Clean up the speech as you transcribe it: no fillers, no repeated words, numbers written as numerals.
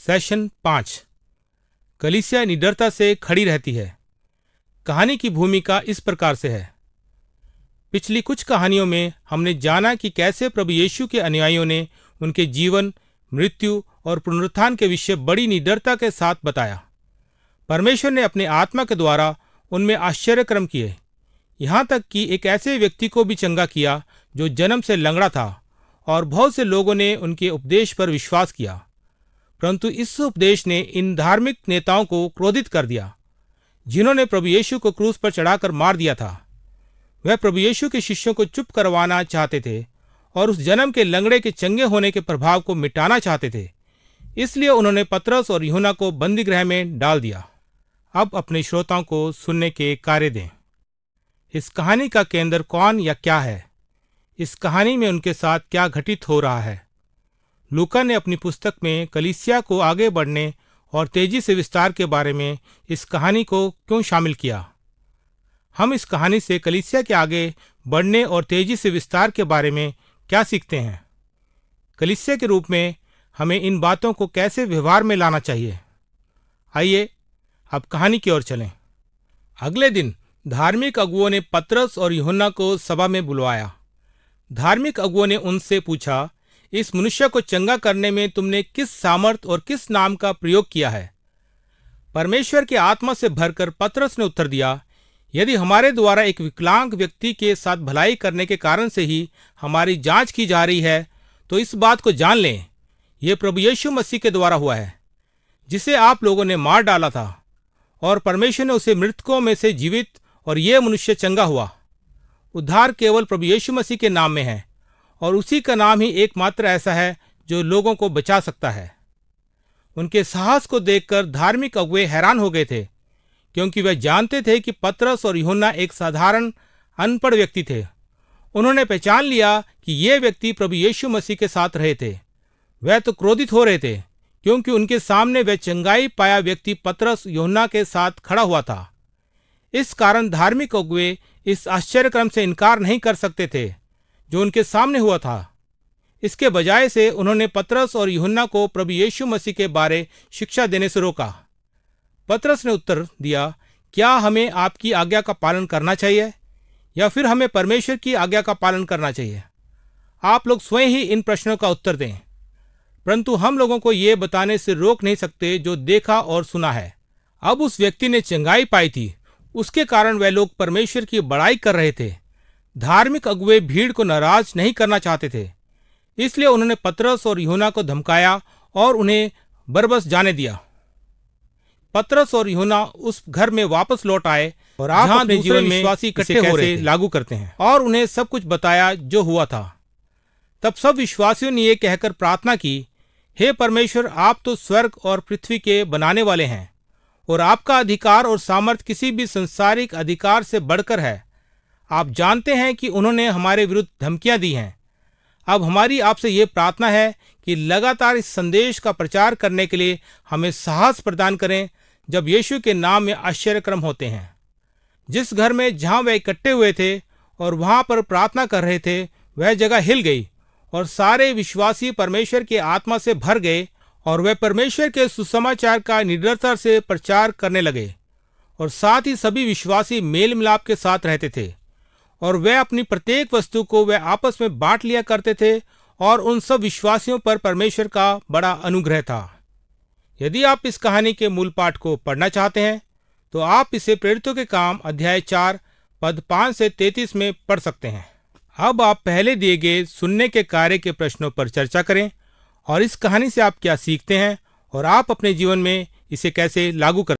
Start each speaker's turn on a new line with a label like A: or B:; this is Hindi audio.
A: सेशन 5। कलीसिया निडरता से खड़ी रहती है। कहानी की भूमिका इस प्रकार से है। पिछली कुछ कहानियों में हमने जाना कि कैसे प्रभु यीशु के अनुयायियों ने उनके जीवन, मृत्यु और पुनरुत्थान के विषय बड़ी निडरता के साथ बताया। परमेश्वर ने अपने आत्मा के द्वारा उनमें आश्चर्यक्रम किए, यहाँ तक कि एक ऐसे व्यक्ति को भी चंगा किया जो जन्म से लंगड़ा था, और बहुत से लोगों ने उनके उपदेश पर विश्वास किया। परंतु इस उपदेश ने इन धार्मिक नेताओं को क्रोधित कर दिया, जिन्होंने प्रभु यीशु को क्रूस पर चढ़ाकर मार दिया था। वह प्रभु यीशु के शिष्यों को चुप करवाना चाहते थे और उस जन्म के लंगड़े के चंगे होने के प्रभाव को मिटाना चाहते थे। इसलिए उन्होंने पतरस और यूहन्ना को बंदी गृह में डाल दिया। अब अपने श्रोताओं को सुनने के कार्य दें। इस कहानी का केंद्र कौन या क्या है? इस कहानी में उनके साथ क्या घटित हो रहा है? लूका ने अपनी पुस्तक में कलीसिया को आगे बढ़ने और तेजी से विस्तार के बारे में इस कहानी को क्यों शामिल किया? हम इस कहानी से कलीसिया के आगे बढ़ने और तेजी से विस्तार के बारे में क्या सीखते हैं? कलीसिया के रूप में हमें इन बातों को कैसे व्यवहार में लाना चाहिए? आइए अब कहानी की ओर चलें। अगले दिन धार्मिक अगुओं ने पतरस और यूहन्ना को सभा में बुलवाया। धार्मिक अगुओं ने उनसे पूछा, इस मनुष्य को चंगा करने में तुमने किस सामर्थ और किस नाम का प्रयोग किया है? परमेश्वर के आत्मा से भरकर पतरस ने उत्तर दिया, यदि हमारे द्वारा एक विकलांग व्यक्ति के साथ भलाई करने के कारण से ही हमारी जांच की जा रही है, तो इस बात को जान लें, यह प्रभु यीशु मसीह के द्वारा हुआ है, जिसे आप लोगों ने मार डाला था, और परमेश्वर ने उसे मृतकों में से जीवित, और यह मनुष्य चंगा हुआ। उद्धार केवल प्रभु यीशु मसीह के नाम में है, और उसी का नाम ही एकमात्र ऐसा है जो लोगों को बचा सकता है। उनके साहस को देखकर धार्मिक अगुए हैरान हो गए थे, क्योंकि वे जानते थे कि पतरस और यूहन्ना एक साधारण अनपढ़ व्यक्ति थे। उन्होंने पहचान लिया कि ये व्यक्ति प्रभु यीशु मसीह के साथ रहे थे। वह तो क्रोधित हो रहे थे, क्योंकि उनके सामने वह चंगाई पाया व्यक्ति पतरस यूहन्ना के साथ खड़ा हुआ था। इस कारण धार्मिक अगुए इस आश्चर्यक्रम से इनकार नहीं कर सकते थे जो उनके सामने हुआ था। इसके बजाय से उन्होंने पतरस और यूहन्ना को प्रभु यीशु मसीह के बारे शिक्षा देने से रोका। पतरस ने उत्तर दिया, क्या हमें आपकी आज्ञा का पालन करना चाहिए या फिर हमें परमेश्वर की आज्ञा का पालन करना चाहिए? आप लोग स्वयं ही इन प्रश्नों का उत्तर दें, परंतु हम लोगों को ये बताने से रोक नहीं सकते जो देखा और सुना है। अब उस व्यक्ति ने चंगाई पाई थी, उसके कारण वह लोग परमेश्वर की बड़ाई कर रहे थे। धार्मिक अगुए भीड़ को नाराज नहीं करना चाहते थे, इसलिए उन्होंने पतरस और यूहन्ना को धमकाया और उन्हें बरबस जाने दिया। पतरस और यूहन्ना उस घर में वापस लौट आए और आप अपने जीवन में विश्वासी इकट्ठे हो रहे थे, लागू करते हैं, और उन्हें सब कुछ बताया जो हुआ था। तब सब विश्वासियों ने यह कहकर प्रार्थना की, हे परमेश्वर, आप तो स्वर्ग और पृथ्वी के बनाने वाले हैं, और आपका अधिकार और सामर्थ्य किसी भी संसारिक अधिकार से बढ़कर है। आप जानते हैं कि उन्होंने हमारे विरुद्ध धमकियां दी हैं। अब हमारी आपसे ये प्रार्थना है कि लगातार इस संदेश का प्रचार करने के लिए हमें साहस प्रदान करें जब यीशु के नाम में आश्चर्यक्रम होते हैं। जिस घर में जहां वे इकट्ठे हुए थे और वहां पर प्रार्थना कर रहे थे, वह जगह हिल गई और सारे विश्वासी परमेश्वर के आत्मा से भर गए, और वे परमेश्वर के सुसमाचार का निडरता से प्रचार करने लगे। और साथ ही सभी विश्वासी मेल मिलाप के साथ रहते थे, और वे अपनी प्रत्येक वस्तु को वे आपस में बांट लिया करते थे, और उन सब विश्वासियों पर परमेश्वर का बड़ा अनुग्रह था। यदि आप इस कहानी के मूल पाठ को पढ़ना चाहते हैं, तो आप इसे प्रेरितों के काम अध्याय 4 पद 5 से 33 में पढ़ सकते हैं। अब आप पहले दिए गए सुनने के कार्य के प्रश्नों पर चर्चा करें, और इस कहानी से आप क्या सीखते हैं और आप अपने जीवन में इसे कैसे लागू कर